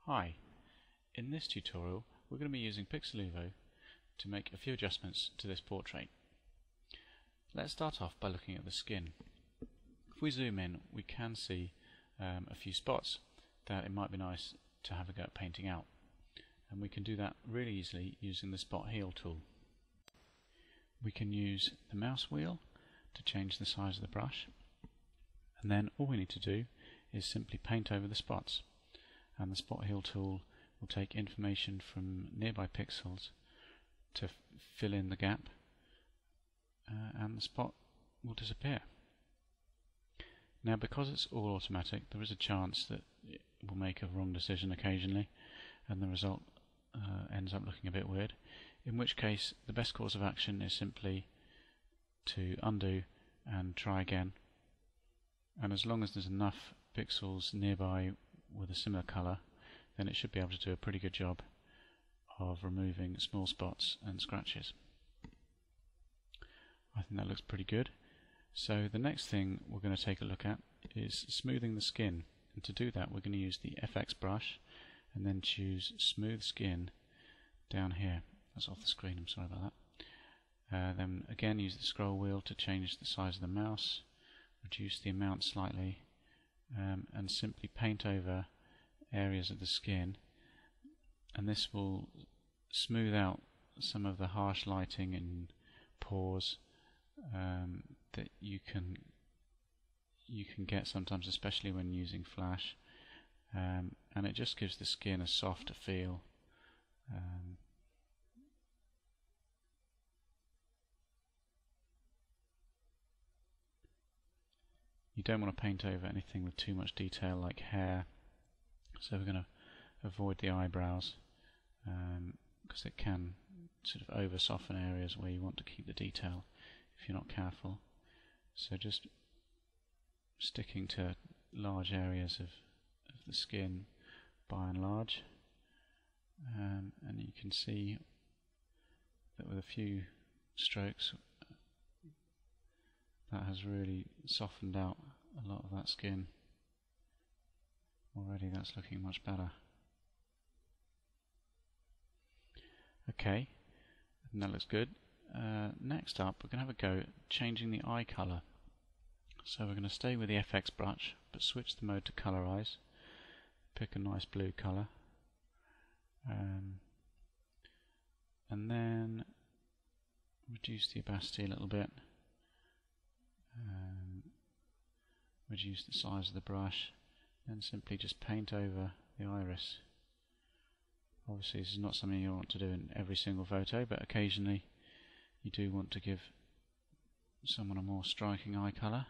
Hi, in this tutorial we're going to be using Pixeluvo to make a few adjustments to this portrait. Let's start off by looking at the skin. If we zoom in, we can see a few spots that it might be nice to have a go at painting out, and we can do that really easily using the spot heal tool. We can use the mouse wheel to change the size of the brush, and then all we need to do is simply paint over the spots, and the spot heal tool will take information from nearby pixels to fill in the gap, and the spot will disappear. Now, because it's all automatic, there is a chance that it will make a wrong decision occasionally and the result ends up looking a bit weird, in which case the best course of action is simply to undo and try again, and as long as there's enough pixels nearby with a similar colour, then it should be able to do a pretty good job of removing small spots and scratches. I think that looks pretty good. So the next thing we're going to take a look at is smoothing the skin, and to do that we're going to use the FX brush and then choose Smooth Skin down here. That's off the screen, I'm sorry about that. Then again use the scroll wheel to change the size of the mouse, reduce the amount slightly, and simply paint over areas of the skin, and this will smooth out some of the harsh lighting and pores that you can get sometimes, especially when using flash, and it just gives the skin a softer feel. You don't want to paint over anything with too much detail like hair, so we're going to avoid the eyebrows because it can sort of over soften areas where you want to keep the detail if you're not careful. So just sticking to large areas of the skin by and large, and you can see that with a few strokes that has really softened out a lot of that skin. Already that's looking much better. Okay, and that looks good. Next up we're going to have a go at changing the eye colour. So we're going to stay with the FX brush but switch the mode to Colorize. Pick a nice blue colour, and then reduce the opacity a little bit, reduce the size of the brush, and simply just paint over the iris. Obviously this is not something you want to do in every single photo, but occasionally you do want to give someone a more striking eye colour,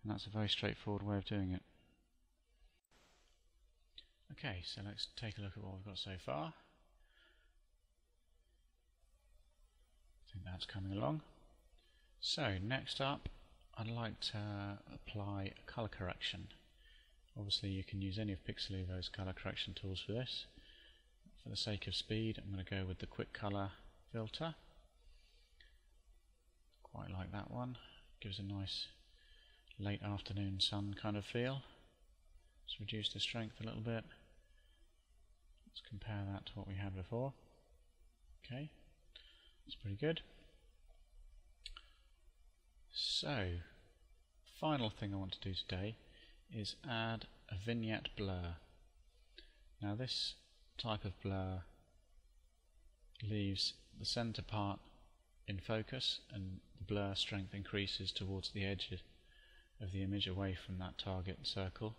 and that's a very straightforward way of doing it. Okay, so let's take a look at what we've got so far. I think that's coming along. So next up I'd like to apply a colour correction. Obviously you can use any of Pixeluvo's colour correction tools for this. For the sake of speed, I'm going to go with the quick colour filter. Quite like that one. Gives a nice late afternoon sun kind of feel. Let's reduce the strength a little bit. Let's compare that to what we had before. Okay, that's pretty good. So, final thing I want to do today is add a Vignette Blur. Now this type of blur leaves the center part in focus, and the blur strength increases towards the edge of the image away from that target circle.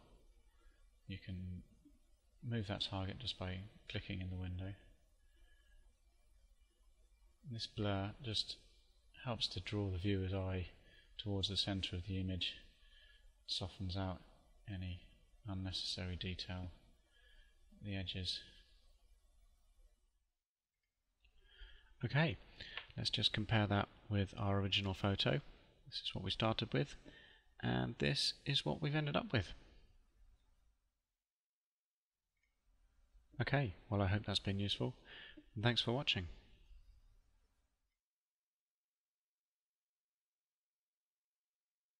You can move that target just by clicking in the window. This blur just helps to draw the viewer's eye towards the center of the image, softens out any unnecessary detail at the edges. Okay, let's just compare that with our original photo. This is what we started with, and this is what we've ended up with. Okay, well I hope that's been useful, and thanks for watching.